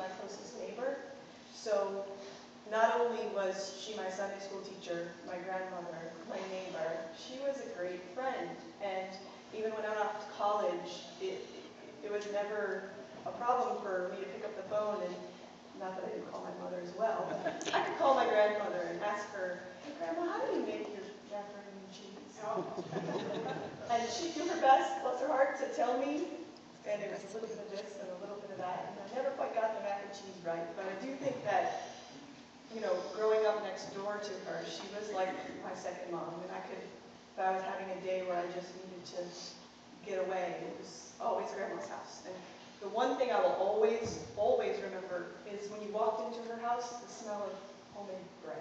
my closest neighbor. So not only was she my Sunday school teacher, my grandmother, my neighbor, she was a great friend. And even when I went off to college, it was never a problem for me to pick up the phone, and not that I didn't call my mother as well, but I could call my grandmother and ask her, "Hey, Grandma, how do you make your macaroni and cheese?" And she'd do her best, bless her heart, to tell me, and it was a little bit of this and a little bit of that, and I never quite got the mac and cheese right, but I do think that, you know, growing up next door to her, she was like my second mom, and if I was having a day where I just needed to get away, it was always Grandma's house. And the one thing I will always, always remember is when you walked into her house, the smell of homemade bread.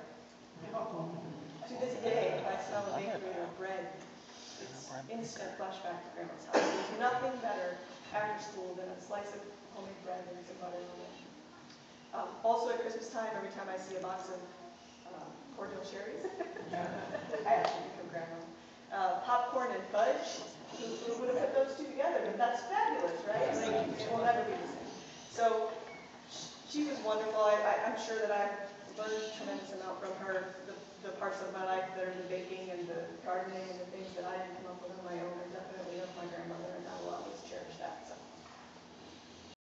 To this day, if I smell a bakery or bread, it's instant flashback to Grandma's house. There's nothing better after school than a slice of homemade bread and some butter on it. Also at Christmas time, every time I see a box of cordial cherries, I actually become grandma. Popcorn and fudge, who would have put those two together? But that's fabulous, right? Like, it will never be the same. So she was wonderful. I'm sure that I've learned a tremendous amount from her. The parts of my life that are the baking and the gardening and the things that I didn't come up with on my own are definitely of my grandmother, and I will always cherish that. So